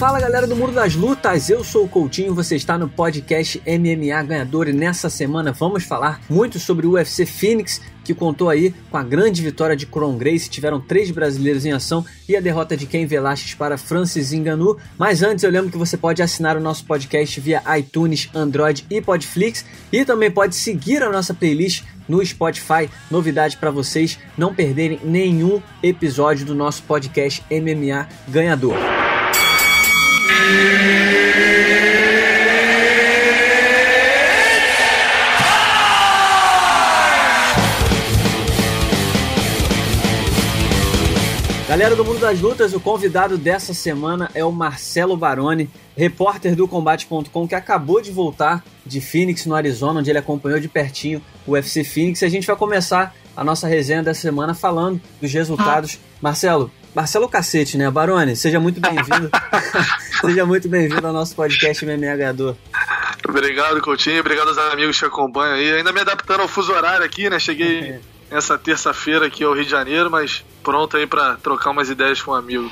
Fala galera do Mundo das Lutas, eu sou o Coutinho, você está no podcast MMA Ganhador e nessa semana vamos falar muito sobre o UFC Phoenix, que contou aí com a grande vitória de Kron Gracie. Tiveram 3 brasileiros em ação e a derrota de Cain Velasquez para Francis Ngannou. Mas antes eu lembro que você pode assinar o nosso podcast via iTunes, Android e Podflix e também pode seguir a nossa playlist no Spotify. Novidade para vocês não perderem nenhum episódio do nosso podcast MMA Ganhador. Galera do Mundo das Lutas, o convidado dessa semana é o Marcelo Baroni, repórter do Combate.com, que acabou de voltar de Phoenix, no Arizona, onde ele acompanhou de pertinho o UFC Phoenix. E a gente vai começar a nossa resenha dessa semana falando dos resultados. Marcelo cacete, né? Baroni, seja muito bem-vindo. Seja muito bem-vindo ao nosso podcast MMA Ganhador. Obrigado, Coutinho. Obrigado aos amigos que acompanham aí. Ainda me adaptando ao fuso horário aqui, né? Cheguei essa terça-feira aqui ao Rio de Janeiro, mas pronto aí pra trocar umas ideias com um amigo.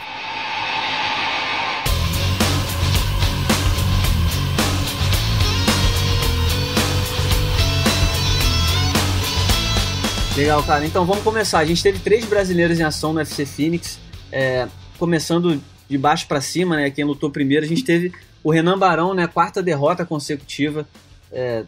Legal, cara. Então vamos começar. A gente teve 3 brasileiros em ação no UFC Phoenix, começando de baixo pra cima, né? Quem lutou primeiro, a gente teve o Renan Barão, né? 4ª derrota consecutiva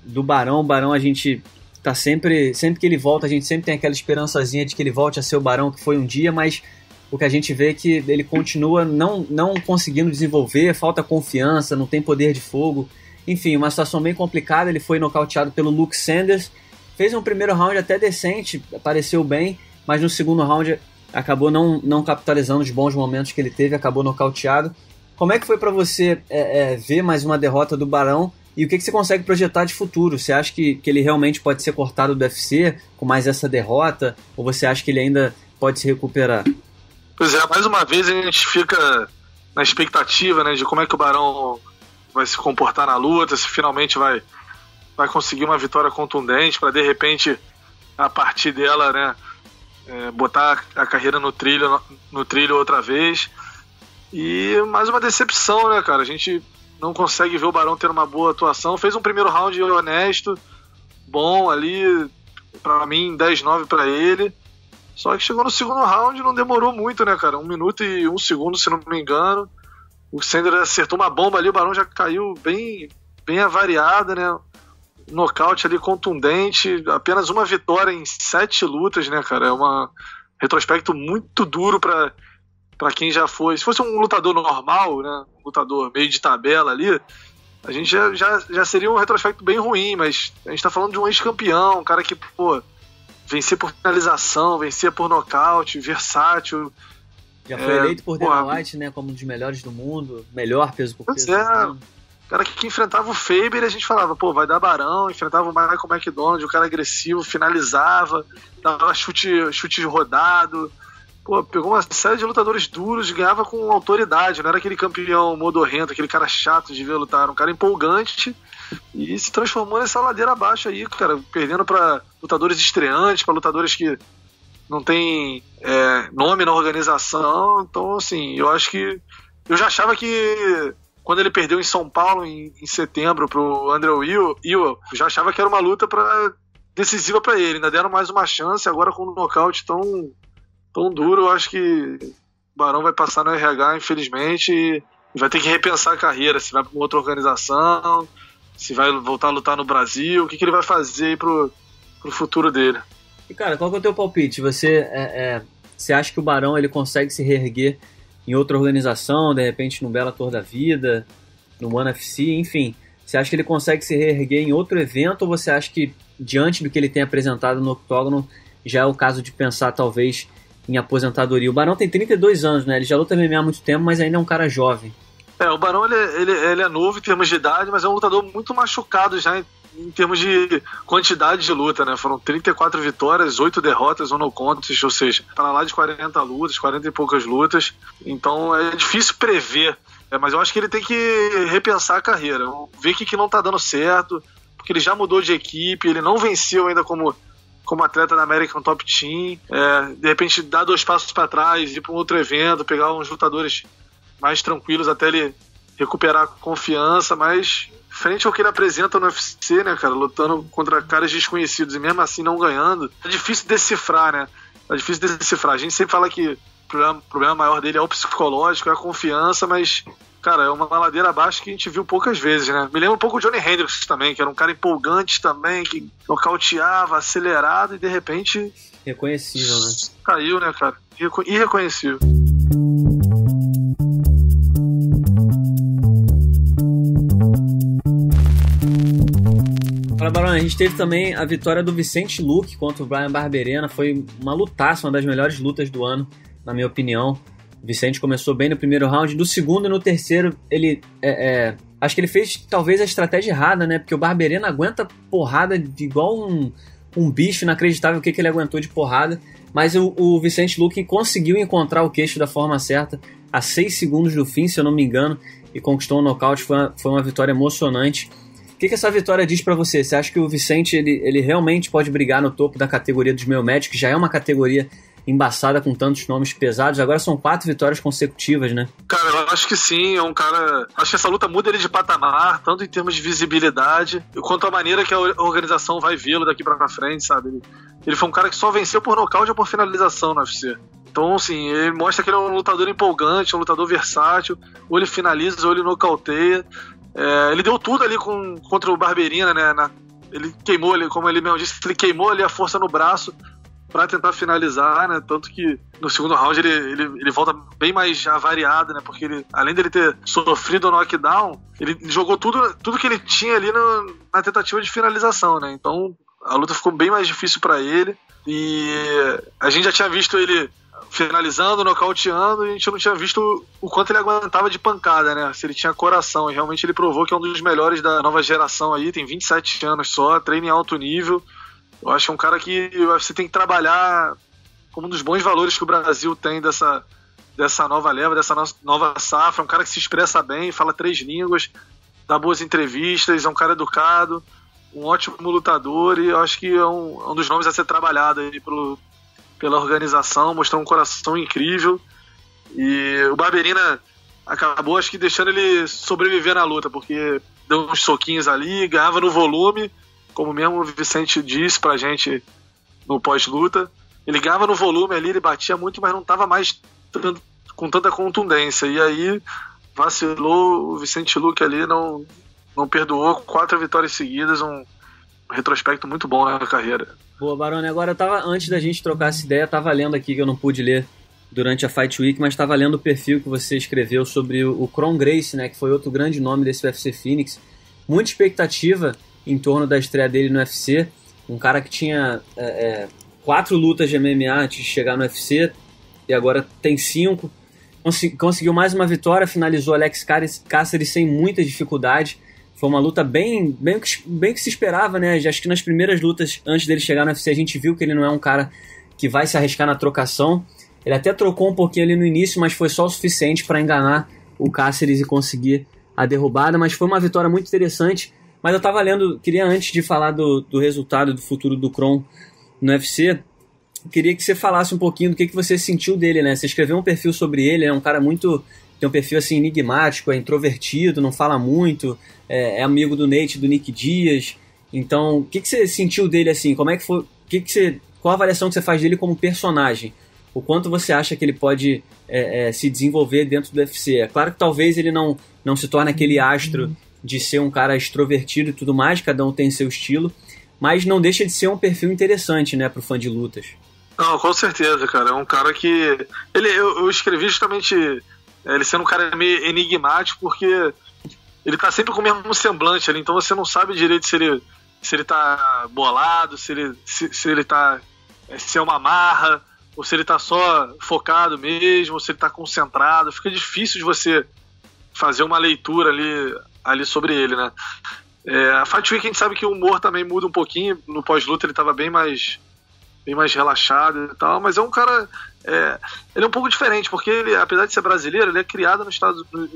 do Barão. O Barão, a gente tá sempre que ele volta, a gente sempre tem aquela esperançazinha de que ele volte a ser o Barão que foi um dia, mas o que a gente vê é que ele continua não conseguindo desenvolver, falta confiança, não tem poder de fogo. Enfim, uma situação bem complicada. Ele foi nocauteado pelo Luke Sanders, fez um primeiro round até decente, apareceu bem, mas no segundo round acabou não capitalizando os bons momentos que ele teve, acabou nocauteado. Como é que foi para você ver mais uma derrota do Barão? E o que você consegue projetar de futuro? Você acha que ele realmente pode ser cortado do UFC com mais essa derrota? Ou você acha que ele ainda pode se recuperar? Pois é, mais uma vez a gente fica na expectativa, né, de como é que o Barão vai se comportar na luta, se finalmente vai conseguir uma vitória contundente para de repente, a partir dela, né, botar a carreira no trilho outra vez. E mais uma decepção, né, cara? A gente não consegue ver o Barão ter uma boa atuação. Fez um primeiro round honesto, bom ali, pra mim 10-9 pra ele. Só que chegou no segundo round e não demorou muito, né, cara? 1 minuto e 1 segundo, se não me engano. O Sanders acertou uma bomba ali, o Barão já caiu bem avariado, né? Nocaute ali contundente, apenas uma vitória em 7 lutas, né, cara? É um retrospecto muito duro pra quem já foi. Se fosse um lutador normal, né, um lutador meio de tabela ali, a gente já seria um retrospecto bem ruim, mas a gente tá falando de um ex-campeão, um cara que, vencia por finalização, vencia por nocaute, versátil. Já foi eleito por Dana White, né, como um dos melhores do mundo, melhor peso por peso. Cara que enfrentava o Faber, a gente falava, vai dar Barão, enfrentava o Michael McDonald, o cara agressivo, finalizava, dava chute rodado. Pegou uma série de lutadores duros, ganhava com autoridade, não era aquele campeão modorrento, aquele cara chato de ver lutar, era um cara empolgante e se transformou nessa ladeira abaixo aí, cara, perdendo para lutadores estreantes, para lutadores que não tem nome na organização. Então, assim, eu acho que eu já achava que quando ele perdeu em São Paulo em setembro pro André Ewell, eu já achava que era uma luta decisiva para ele, ainda deram mais uma chance, agora com um nocaute tão duro, eu acho que o Barão vai passar no RH, infelizmente, e vai ter que repensar a carreira, se vai para uma outra organização, se vai voltar a lutar no Brasil, o que ele vai fazer pro futuro dele. E cara, qual que é o teu palpite? Você acha que o Barão ele consegue se reerguer em outra organização, de repente no Bellator da vida, no One UFC, enfim, você acha que ele consegue se reerguer em outro evento, ou você acha que diante do que ele tem apresentado no octógono já é o caso de pensar talvez em aposentadoria? O Barão tem 32 anos, né? Ele já luta MMA há muito tempo, mas ainda é um cara jovem. O Barão ele é novo em termos de idade, mas é um lutador muito machucado já em termos de quantidade de luta, né? Foram 34 vitórias, 8 derrotas, 1 no contest, ou seja, para lá de 40 lutas, 40 e poucas lutas. Então é difícil prever, mas eu acho que ele tem que repensar a carreira, ver o que não tá dando certo, porque ele já mudou de equipe, ele não venceu ainda como atleta da American Top Team, de repente dar 2 passos para trás, ir para um outro evento, pegar uns lutadores mais tranquilos até ele recuperar a confiança, mas frente ao que ele apresenta no UFC, né, cara, lutando contra caras desconhecidos e mesmo assim não ganhando, é difícil decifrar, né? É difícil decifrar. A gente sempre fala que o problema maior dele é o psicológico, é a confiança, mas, cara, é uma ladeira abaixo que a gente viu poucas vezes, né? Me lembra um pouco o Johnny Hendricks também, que era um cara empolgante também, que nocauteava, acelerado e de repente... Reconhecível, né? Caiu, né, cara? Irreconhecível. Fala, Barão, a gente teve também a vitória do Vicente Luque contra o Bryan Barberena. Foi uma lutaça, uma das melhores lutas do ano, na minha opinião. O Vicente começou bem no primeiro round. Do segundo e no terceiro, ele... acho que ele fez talvez a estratégia errada, né? Porque o Barberena aguenta porrada de igual um bicho, inacreditável o que ele aguentou de porrada. Mas o Vicente Luque conseguiu encontrar o queixo da forma certa a 6 segundos do fim, se eu não me engano, e conquistou um nocaute. Foi uma vitória emocionante. O que essa vitória diz pra você? Você acha que o Vicente ele realmente pode brigar no topo da categoria dos meio médios, que já é uma categoria embaçada com tantos nomes pesados? Agora são 4 vitórias consecutivas, né? Cara, eu acho que sim, é um cara... Acho que essa luta muda ele de patamar, tanto em termos de visibilidade, quanto a maneira que a organização vai vê-lo daqui pra frente, sabe? Ele foi um cara que só venceu por nocaute ou por finalização no UFC. Então, assim, ele mostra que ele é um lutador empolgante, um lutador versátil, ou ele finaliza ou ele nocauteia. Ele deu tudo ali contra o Barberena, né? Ele queimou ali, como ele mesmo disse, ele queimou ali a força no braço pra tentar finalizar, né? Tanto que no segundo round ele volta bem mais avariado, né? Porque ele, além dele ter sofrido o knockdown, ele jogou tudo que ele tinha ali na tentativa de finalização, né? Então a luta ficou bem mais difícil pra ele e a gente já tinha visto ele finalizando, nocauteando, e a gente não tinha visto o quanto ele aguentava de pancada, né? Se ele tinha coração, e realmente ele provou que é um dos melhores da nova geração aí, tem 27 anos só, treina em alto nível. Eu acho que é um cara que você tem que trabalhar como um dos bons valores que o Brasil tem dessa nova leva, dessa nova safra. É um cara que se expressa bem, fala 3 línguas, dá boas entrevistas, é um cara educado, um ótimo lutador, e eu acho que é um dos nomes a ser trabalhado aí pela organização, mostrou um coração incrível. E o Barberena acabou, acho que, deixando ele sobreviver na luta, porque deu uns soquinhos ali, ganhava no volume, como mesmo o Vicente disse pra gente no pós-luta. Ele ganhava no volume ali, ele batia muito, mas não estava mais com tanta contundência. E aí vacilou, o Vicente Luque ali não perdoou, 4 vitórias seguidas, um retrospecto muito bom na carreira. Boa, Barone. Agora, antes da gente trocar essa ideia, eu tava lendo aqui, que eu não pude ler durante a Fight Week, mas estava lendo o perfil que você escreveu sobre o Kron Gracie, né, que foi outro grande nome desse UFC Phoenix. Muita expectativa em torno da estreia dele no UFC. Um cara que tinha 4 lutas de MMA antes de chegar no UFC, e agora tem 5. Conseguiu mais uma vitória, finalizou Alex Cáceres sem muita dificuldade. Foi uma luta bem que se esperava, né? Acho que nas primeiras lutas, antes dele chegar no UFC, a gente viu que ele não é um cara que vai se arriscar na trocação. Ele até trocou um pouquinho ali no início, mas foi só o suficiente para enganar o Cáceres e conseguir a derrubada. Mas foi uma vitória muito interessante. Mas eu tava lendo, queria antes de falar do resultado, do futuro do Kron no UFC, queria que você falasse um pouquinho do que você sentiu dele, né? Você escreveu um perfil sobre ele, é um cara muito... Tem um perfil assim enigmático, é introvertido, não fala muito, é amigo do Nate, do Nick Diaz. Então, o que você sentiu dele assim? Como é que foi? Qual a avaliação que você faz dele como personagem? O quanto você acha que ele pode se desenvolver dentro do UFC? É claro que talvez ele não se torne aquele astro de ser um cara extrovertido e tudo mais, cada um tem seu estilo, mas não deixa de ser um perfil interessante, né, pro fã de lutas. Não, com certeza, cara. É um cara que... Eu escrevi justamente... ele sendo um cara meio enigmático, porque ele tá sempre com o mesmo semblante ali, então você não sabe direito se ele tá bolado, se ele tá... se é uma marra, ou se ele tá só focado mesmo, ou se ele tá concentrado. Fica difícil de você fazer uma leitura ali sobre ele, né? A Fight Week a gente sabe que o humor também muda um pouquinho, no pós-luta ele tava bem mais relaxado e tal, mas é um cara... ele é um pouco diferente, porque ele, apesar de ser brasileiro, ele é criado nos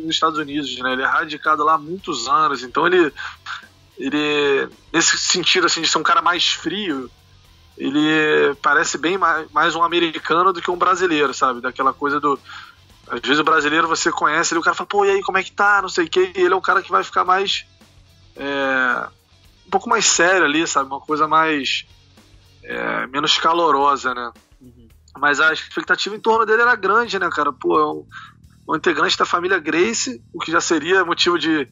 Estados Unidos, né? Ele é radicado lá há muitos anos, então ele nesse sentido assim, de ser um cara mais frio, ele parece bem mais um americano do que um brasileiro, sabe? Daquela coisa Às vezes o brasileiro você conhece, ele, o cara fala, pô, e aí, como é que tá, não sei o que, e ele é um cara que vai ficar mais um pouco mais sério ali, sabe, uma coisa mais menos calorosa, né? Mas a expectativa em torno dele era grande, né, cara? Pô, é um integrante da família Gracie, o que já seria motivo de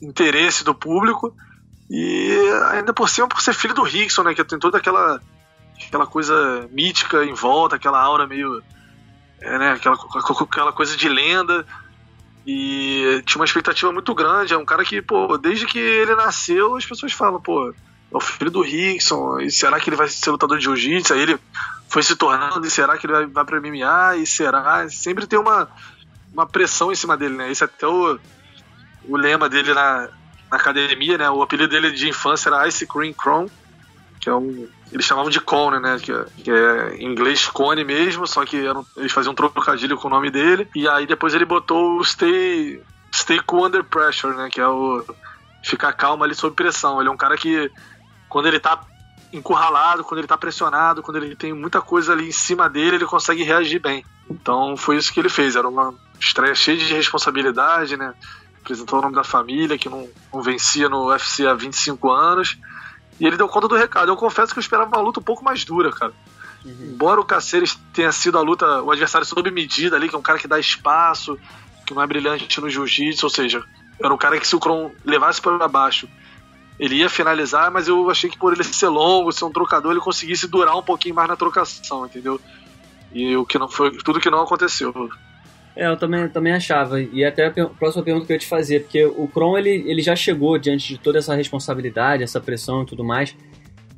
interesse do público, e ainda por cima por ser filho do Rickson, né, que tem toda aquela coisa mítica em volta, aquela aura meio né, aquela coisa de lenda, e tinha uma expectativa muito grande. É um cara que, pô, desde que ele nasceu as pessoas falam, pô, é o filho do Rickson, e será que ele vai ser lutador de jiu-jitsu? Aí ele foi se tornando, e será que ele vai pra MMA? E será? Sempre tem uma pressão em cima dele, né? Esse é até o lema dele na academia, né? O apelido dele de infância era Ice Cream Cone, que eles chamavam de Cone, né? Que é em inglês Cone mesmo, só que eles faziam um trocadilho com o nome dele. E aí depois ele botou o Stay Cool Under Pressure, né? Que é o ficar calmo ali sob pressão. Ele é um cara que, quando ele tá encurralado, quando ele tá pressionado, quando ele tem muita coisa ali em cima dele, ele consegue reagir bem. Então foi isso que ele fez. Era uma estreia cheia de responsabilidade, né? Apresentou o nome da família, que não vencia no UFC há 25 anos. E ele deu conta do recado. Eu confesso que eu esperava uma luta um pouco mais dura, cara. Embora o Cáceres tenha sido o adversário sob medida ali, que é um cara que dá espaço, que não é brilhante no jiu-jitsu, ou seja, era um cara que, se o Kron levasse para baixo, ele ia finalizar, mas eu achei que por ele ser longo, ser um trocador, ele conseguisse durar um pouquinho mais na trocação, entendeu? E o que não foi, tudo que não aconteceu. Eu também achava, e até a próxima pergunta que eu ia te fazer, porque o Kron, ele já chegou diante de toda essa responsabilidade, essa pressão e tudo mais.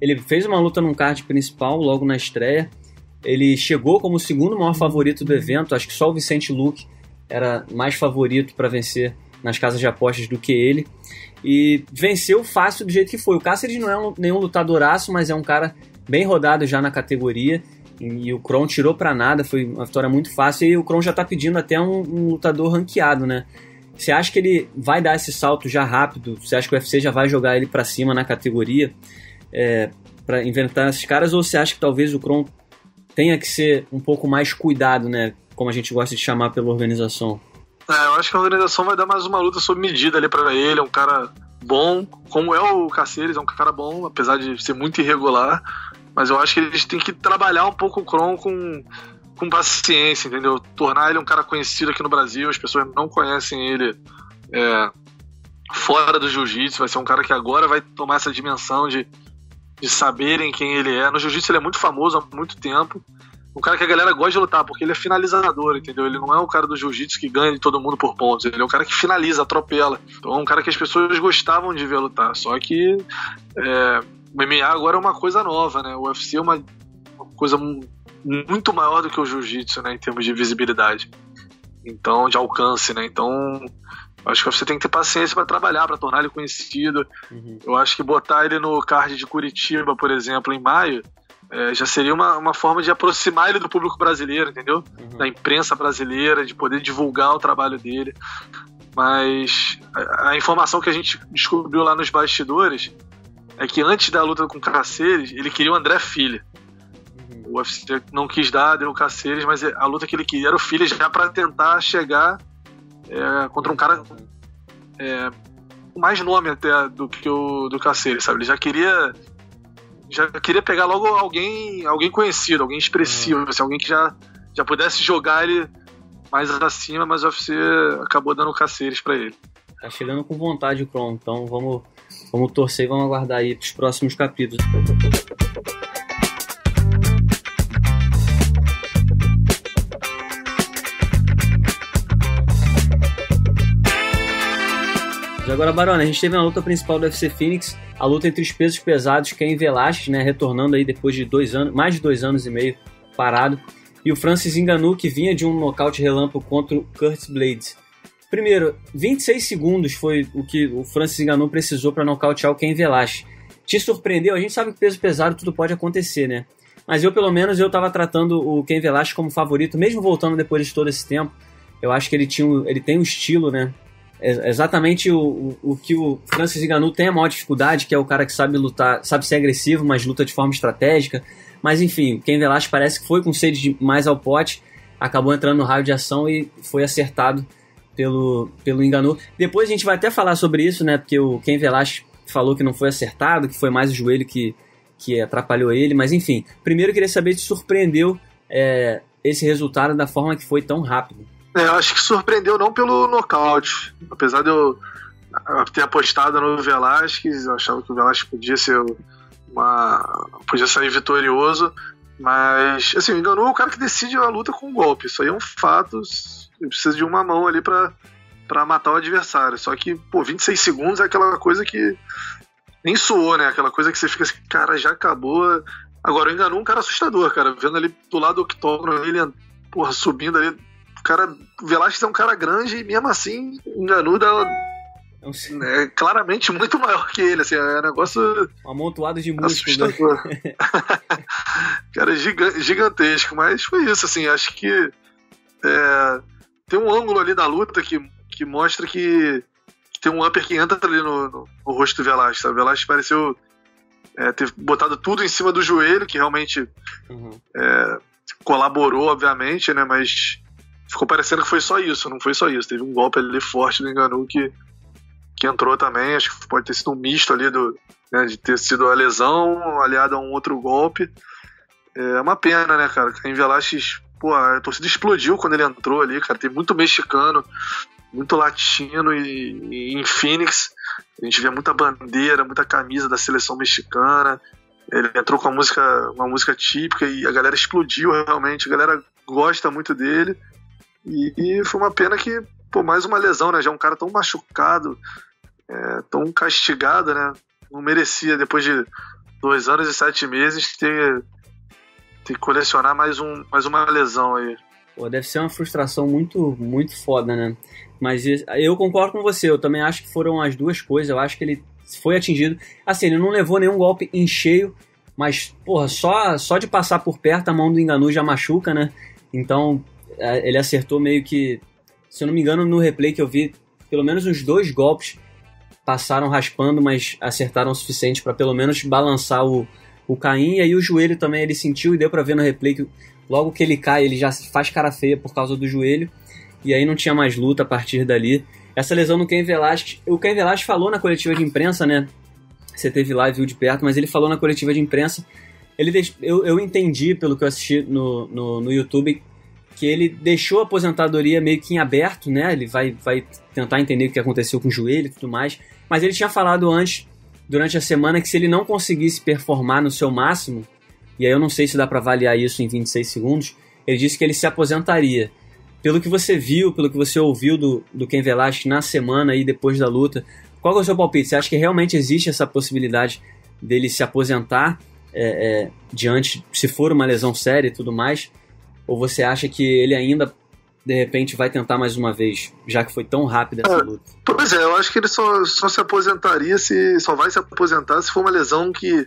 Ele fez uma luta num card principal logo na estreia, ele chegou como o segundo maior favorito do evento, acho que só o Vicente Luque era mais favorito para vencer nas casas de apostas do que ele, e venceu fácil do jeito que foi. O Cáceres não é nenhum lutadoraço, mas é um cara bem rodado já na categoria, e o Kron tirou pra nada, foi uma vitória muito fácil, e o Kron já tá pedindo até um lutador ranqueado, né? Você acha que ele vai dar esse salto já rápido? Você acha que o UFC já vai jogar ele pra cima na categoria pra inventar esses caras, ou você acha que talvez o Kron tenha que ser um pouco mais cuidado, né? Como a gente gosta de chamar pela organização? Eu acho que a organização vai dar mais uma luta sob medida ali pra ele. É um cara bom, como é o Cáceres, é um cara bom, apesar de ser muito irregular. Mas eu acho que eles têm que trabalhar um pouco o Kron com paciência, entendeu? Tornar ele um cara conhecido aqui no Brasil. As pessoas não conhecem ele fora do jiu-jitsu. Vai ser um cara que agora vai tomar essa dimensão de saberem quem ele é. No jiu-jitsu ele é muito famoso há muito tempo. Um cara que a galera gosta de lutar, porque ele é finalizador, entendeu? Ele não é o cara do jiu-jitsu que ganha de todo mundo por pontos. Ele é o cara que finaliza, atropela. Então é um cara que as pessoas gostavam de ver lutar. Só que o MMA agora é uma coisa nova, né? O UFC é uma coisa muito maior do que o jiu-jitsu, né? Em termos de visibilidade. Então, de alcance, né? Então, acho que você tem que ter paciência para trabalhar, para tornar ele conhecido. Eu acho que botar ele no card de Curitiba, por exemplo, em maio, já seria uma forma de aproximar ele do público brasileiro, entendeu? Da imprensa brasileira, de poder divulgar o trabalho dele. Mas a informação que a gente descobriu lá nos bastidores é que antes da luta com o Cáceres, ele queria o André Filha. O UFC não quis dar, deu o Cáceres, mas a luta que ele queria era o Filha, já para tentar chegar contra um cara com mais nome até do que o do Cáceres, sabe? Ele já queria pegar logo alguém conhecido, alguém expressivo, assim, alguém que já pudesse jogar ele mais acima, mas o UFC acabou dando o Cáceres para ele. Tá chegando com vontade o Kron, então vamos torcer e vamos aguardar aí pros próximos capítulos. Mas agora, Barone, a gente teve na luta principal do UFC Phoenix, a luta entre os pesos pesados, Cain Velasquez, né, retornando aí depois de mais de 2 anos e meio parado, e o Francis Ngannou, que vinha de um nocaute relâmpago contra o Curtis Blaydes. Primeiro, 26 segundos foi o que o Francis Ngannou precisou para nocautear o Cain Velasquez. Te surpreendeu? A gente sabe que peso pesado tudo pode acontecer, né? Mas pelo menos, eu estava tratando o Cain Velasquez como favorito, mesmo voltando depois de todo esse tempo. Eu acho que ele tem um estilo, né? Exatamente o que o Francis Ngannou tem a maior dificuldade, que é o cara que sabe lutar, sabe ser agressivo, mas luta de forma estratégica. Mas enfim, o Cain Velasquez parece que foi com sede mais ao pote. acabou entrando no raio de ação e foi acertado pelo Ngannou. Depois a gente vai até falar sobre isso, né? Porque o Cain Velasquez falou que não foi acertado, que foi mais o joelho que atrapalhou ele, mas enfim. Primeiro eu queria saber se surpreendeu esse resultado da forma que foi tão rápido. Eu acho que surpreendeu não pelo nocaute, apesar de eu ter apostado no Velasquez, eu achava que o Velasquez podia sair vitorioso, mas assim, o Ngannou é o cara que decide a luta com um golpe, isso aí é um fato, ele precisa de uma mão ali pra matar o adversário, só que, 26 segundos é aquela coisa que nem suou, né, aquela coisa que você fica assim, cara, já acabou. Agora, o Ngannou é um cara assustador, cara, vendo ali do lado do octógono, ele, subindo ali, o Velasquez é um cara grande e mesmo assim, o Ngannou é claramente muito maior que ele, assim, é um negócio um amontoado de músculo, assustador. Cara, gigantesco, mas foi isso, assim, acho que tem um ângulo ali da luta que mostra que tem um upper que entra ali no rosto do Velasquez, sabe? O Velasquez pareceu ter botado tudo em cima do joelho, que realmente colaborou, obviamente, né, mas ficou parecendo que foi só isso, não foi só isso, teve um golpe ali forte do Ngannou que entrou também, acho que pode ter sido um misto ali de ter sido a lesão aliada a um outro golpe. É uma pena, né, cara? Cain Velasquez, a torcida explodiu quando ele entrou ali, cara. Tem muito mexicano, muito latino e em Phoenix a gente vê muita bandeira, muita camisa da seleção mexicana. Ele entrou com uma música típica e a galera explodiu realmente, a galera gosta muito dele. E foi uma pena que, mais uma lesão, né? Já um cara tão machucado, tão castigado, né? Não merecia, depois de 2 anos e 7 meses, ter que colecionar mais uma lesão aí. Deve ser uma frustração muito, muito foda, né? Mas eu concordo com você, eu também acho que foram as duas coisas, eu acho que ele foi atingido. Assim, ele não levou nenhum golpe em cheio, mas, só de passar por perto a mão do Ngannou já machuca, né? Então, ele acertou meio que, se eu não me engano, no replay que eu vi, pelo menos uns 2 golpes passaram raspando, mas acertaram o suficiente para pelo menos balançar o Cain, e aí o joelho também ele sentiu e deu para ver no replay que logo que ele cai, ele já faz cara feia por causa do joelho, e aí não tinha mais luta a partir dali. Essa lesão no Cain Velasquez, o Cain Velasquez falou na coletiva de imprensa, né? Você teve lá e viu de perto, mas ele falou na coletiva de imprensa, eu entendi pelo que eu assisti no YouTube, que ele deixou a aposentadoria meio que em aberto, né? Ele vai tentar entender o que aconteceu com o joelho e tudo mais, mas ele tinha falado antes, durante a semana, que se ele não conseguisse performar no seu máximo, e aí eu não sei se dá para avaliar isso em 26 segundos, ele disse que ele se aposentaria. Pelo que você viu, pelo que você ouviu do Cain Velasquez na semana e depois da luta, qual é o seu palpite? Você acha que realmente existe essa possibilidade dele se aposentar diante, se for uma lesão séria e tudo mais? Ou você acha que ele ainda, de repente, vai tentar mais uma vez, já que foi tão rápida essa luta? Pois eu acho que ele só se aposentaria, só vai se aposentar se for uma lesão que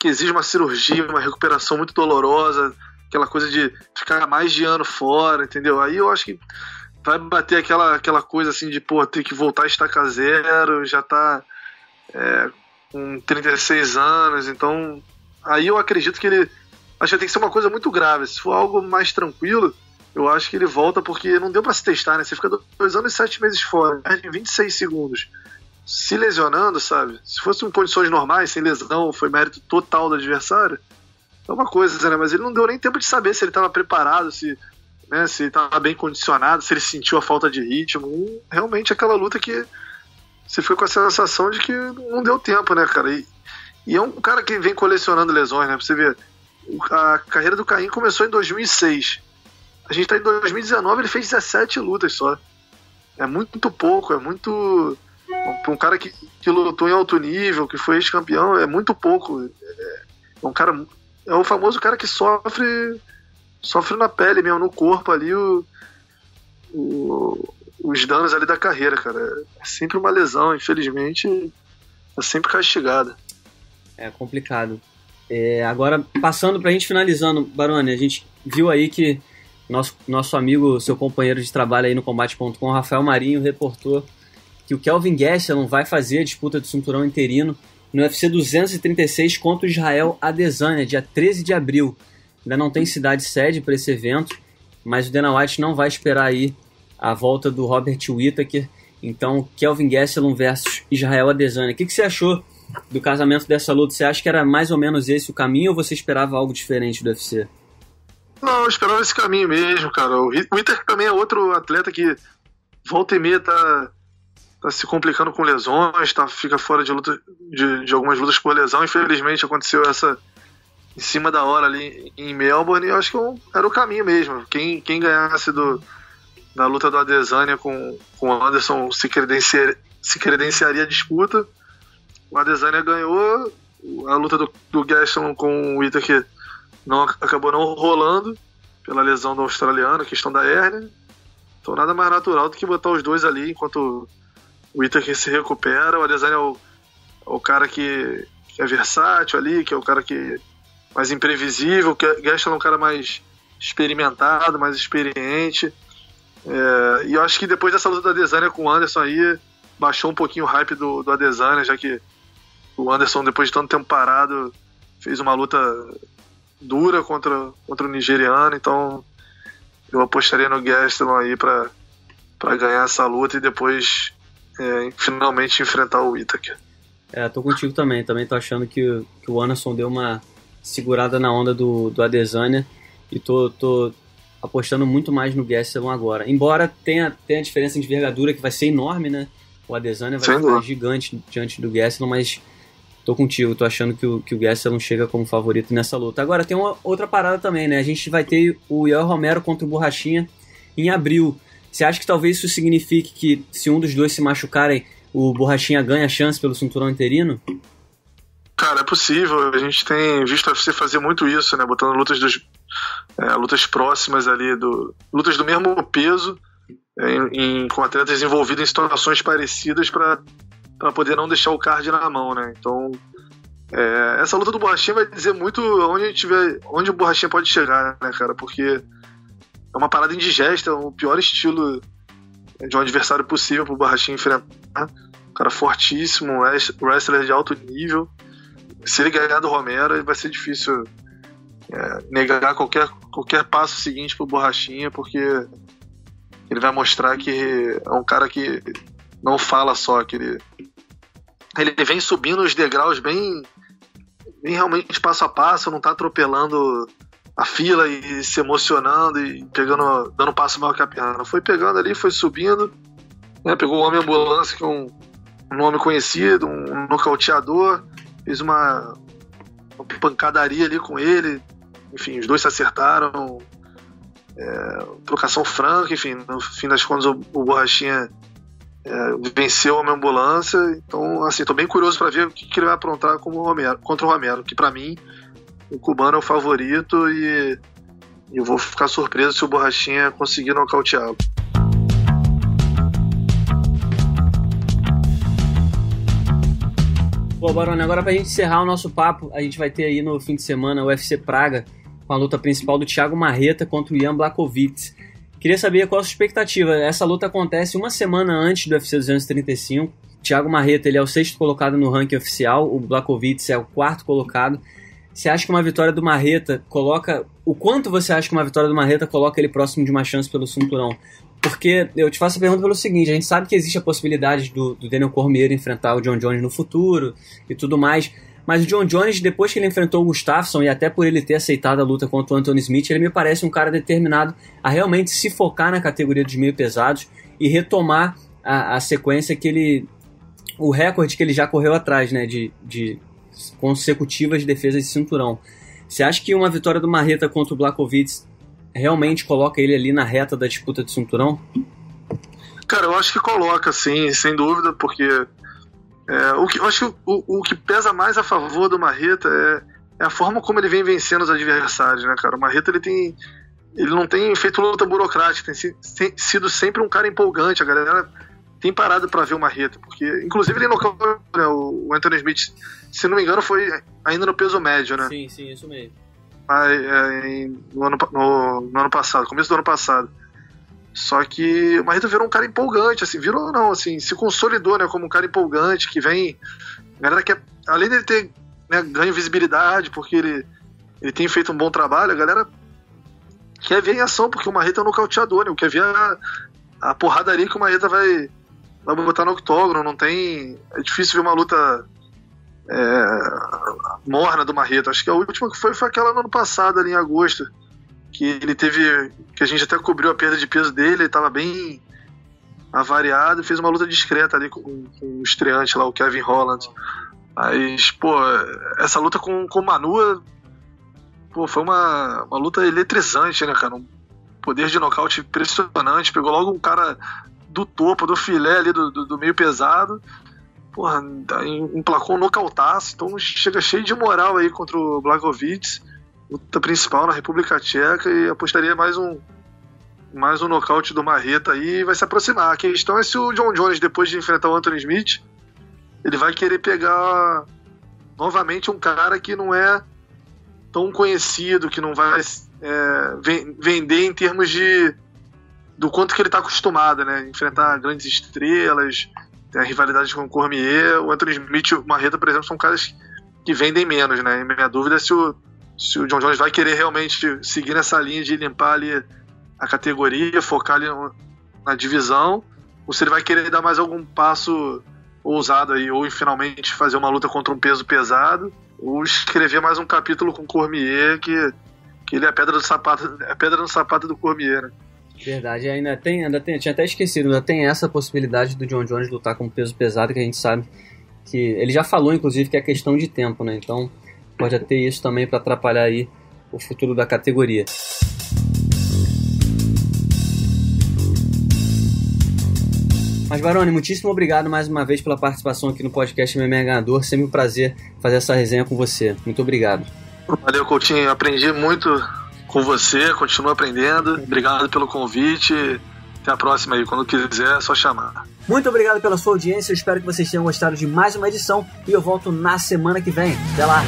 exige uma cirurgia, uma recuperação muito dolorosa, aquela coisa de ficar mais de ano fora, entendeu? Aí eu acho que vai bater aquela coisa assim de, ter que voltar a estaca zero, já tá com 36 anos, então aí eu acredito que ele... Acho que tem que ser uma coisa muito grave. Se for algo mais tranquilo, eu acho que ele volta, porque não deu pra se testar, né? Você fica 2 anos e 7 meses fora, em 26 segundos, se lesionando, sabe? Se fosse em condições normais, sem lesão, foi mérito total do adversário, é uma coisa, né? Mas ele não deu nem tempo de saber se ele estava preparado, se ele estava bem condicionado, se ele sentiu a falta de ritmo. Realmente aquela luta que você foi com a sensação de que não deu tempo, né, cara? E é um cara que vem colecionando lesões, né? Pra você ver, a carreira do Cain começou em 2006. A gente tá em 2019, ele fez 17 lutas só. É muito pouco, é muito... Um cara que lutou em alto nível, que foi ex-campeão, é muito pouco. É um cara... É o famoso cara que sofre na pele mesmo, no corpo ali, os danos ali da carreira, cara. É sempre uma lesão, infelizmente, é sempre castigada. É complicado. Agora, passando pra gente finalizando, Baroni, a gente viu aí que nosso amigo, seu companheiro de trabalho aí no Combate.com, Rafael Marinho, reportou que o Kelvin Gastelum vai fazer a disputa do cinturão interino no UFC 236 contra o Israel Adesanya, dia 13 de abril. Ainda não tem cidade sede para esse evento. mas o Dana White não vai esperar aí a volta do Robert Whittaker. Então, Kelvin Gastelum versus Israel Adesanya. O que você achou do casamento dessa luta? Você acha que era mais ou menos esse o caminho ou você esperava algo diferente do UFC? Não, eu esperava esse caminho mesmo, cara. O Whittaker também é outro atleta que volta e meia tá se complicando com lesões, fica fora de algumas lutas por lesão. Infelizmente aconteceu essa em cima da hora ali em Melbourne, e eu acho que era o caminho mesmo. Quem ganhasse na luta do Adesanya com o Anderson se credenciaria a disputa. O Adesanya ganhou, a luta do Gastelum com o Whittaker acabou não rolando pela lesão do australiano, a questão da hérnia. Então nada mais natural do que botar os dois ali enquanto o Whittaker se recupera. O Adesanya é o cara que é versátil ali, que é o cara que mais imprevisível. O Gastelum é um cara mais experimentado, mais experiente. E eu acho que depois dessa luta do Adesanya com o Anderson aí, baixou um pouquinho o hype do Adesanya, já que o Anderson, depois de tanto tempo parado, fez uma luta dura contra o nigeriano. Então eu apostaria no Gastelum aí para ganhar essa luta e depois finalmente enfrentar o Whittaker. Tô contigo também tô achando que o Anderson deu uma segurada na onda do Adesanya e tô apostando muito mais no Gastelum agora. Embora tenha a diferença de envergadura que vai ser enorme, né? O Adesanya vai ficar gigante diante do Gastelum, mas tô contigo, tô achando que o Gastelum chega como favorito nessa luta. Agora tem uma outra parada também, né? A gente vai ter o Yoel Romero contra o Borrachinha em abril. Você acha que talvez isso signifique que se um dos dois se machucarem, o Borrachinha ganha chance pelo cinturão interino? Cara, é possível. A gente tem visto a UFC fazer muito isso, né? Botando lutas próximas ali, lutas do mesmo peso, com atletas envolvidos em situações parecidas para poder não deixar o card na mão, né? Então, essa luta do Borrachinha vai dizer muito onde o Borrachinha pode chegar, né, cara? Porque é uma parada indigesta, é o pior estilo de um adversário possível pro Borrachinha enfrentar. Um cara fortíssimo, um wrestler de alto nível. Se ele ganhar do Romero, vai ser difícil negar qualquer passo seguinte pro Borrachinha, porque ele vai mostrar que é um cara que não fala só, que ele vem subindo os degraus bem realmente passo a passo, não tá atropelando a fila e se emocionando e dando um passo maior que a perna. Foi pegando ali, foi subindo, né, pegou o Homem Ambulância, que é um nome conhecido, um nocauteador, fez uma pancadaria ali com ele, enfim, os dois se acertaram, trocação franca, enfim, no fim das contas o Borrachinha venceu a minha ambulância. Então, assim, tô bem curioso para ver o que ele vai aprontar contra o Romero, que para mim o cubano é o favorito e eu vou ficar surpreso se o Borrachinha conseguir nocauteá-lo. Bom, Barone, agora pra gente encerrar o nosso papo, a gente vai ter aí no fim de semana o UFC Praga, com a luta principal do Thiago Marreta contra o Jan Blachowicz. Queria saber qual a sua expectativa. Essa luta acontece uma semana antes do UFC 235. Thiago Marreta, ele é o 6º colocado no ranking oficial, o Blachowicz é o 4º colocado. Você acha que uma vitória do Marreta coloca... O quanto você acha que uma vitória do Marreta coloca ele próximo de uma chance pelo cinturão? Porque eu te faço a pergunta pelo seguinte, a gente sabe que existe a possibilidade do Daniel Cormier enfrentar o John Jones no futuro e tudo mais, mas o John Jones, depois que ele enfrentou o Gustafsson e até por ele ter aceitado a luta contra o Anthony Smith, ele me parece um cara determinado a realmente se focar na categoria dos meio pesados e retomar a sequência que ele... o recorde que ele já correu atrás, né, de consecutivas defesas de cinturão. Você acha que uma vitória do Marreta contra o Blachowicz realmente coloca ele ali na reta da disputa de cinturão? Cara, eu acho que coloca, sim, sem dúvida, porque eu acho que o que pesa mais a favor do Marreta é a forma como ele vem vencendo os adversários, né, cara? O Marreta, ele não tem feito luta burocrática, tem sido sempre um cara empolgante, a galera tem parado pra ver o Marreta, porque inclusive ele nocauteou, né, o Anthony Smith, se não me engano foi ainda no peso médio, né? Sim, isso mesmo. No ano passado, começo do ano passado. Só que o Marreta virou um cara empolgante, assim, se consolidou, né, como um cara empolgante, que vem, a galera quer, além dele ter, né, ganho visibilidade, porque ele tem feito um bom trabalho, a galera quer ver em ação, porque o Marreta é um nocauteador, né? Quer ver a porradaria que o Marreta vai botar no octógono. Não tem... É difícil ver uma luta morna do Marreta. Acho que a última que foi aquela no ano passado, ali em agosto, que ele teve... que a gente até cobriu a perda de peso dele, ele estava bem avariado e fez uma luta discreta ali com o estreante lá, o Kevin Holland. Mas, pô, essa luta com o Manu, pô, foi uma luta eletrizante, né, cara? Um poder de nocaute impressionante. Pegou logo um cara do topo, do filé ali, do meio pesado. Porra, emplacou um nocautaço. Então chega cheio de moral aí contra o Blachowicz. Luta principal na República Tcheca, e apostaria mais um nocaute do Marreta aí, e vai se aproximar. A questão é se o John Jones, depois de enfrentar o Anthony Smith, ele vai querer pegar novamente um cara que não é tão conhecido, que não vai vender em termos do quanto que ele está acostumado, né? Enfrentar grandes estrelas, tem a rivalidade com o Cormier. O Anthony Smith e o Marreta, por exemplo, são caras que vendem menos, né? E minha dúvida é se o John Jones vai querer realmente seguir nessa linha de limpar ali a categoria, focar ali na divisão, ou se ele vai querer dar mais algum passo ousado aí, ou finalmente fazer uma luta contra um peso pesado, ou escrever mais um capítulo com o Cormier, que ele é a pedra no sapato do Cormier, né? Verdade, ainda tem, tinha até esquecido, ainda tem essa possibilidade do John Jones lutar com peso pesado, que a gente sabe que ele já falou, inclusive, que é questão de tempo, né? Então pode ter isso também para atrapalhar aí o futuro da categoria. Mas, Baroni, muitíssimo obrigado mais uma vez pela participação aqui no podcast MMA Ganhador. Sempre um prazer fazer essa resenha com você. Muito obrigado. Valeu, Coutinho. Aprendi muito com você, continuo aprendendo. Obrigado pelo convite. Até a próxima aí. Quando quiser, é só chamar. Muito obrigado pela sua audiência. Eu espero que vocês tenham gostado de mais uma edição e eu volto na semana que vem. Até lá!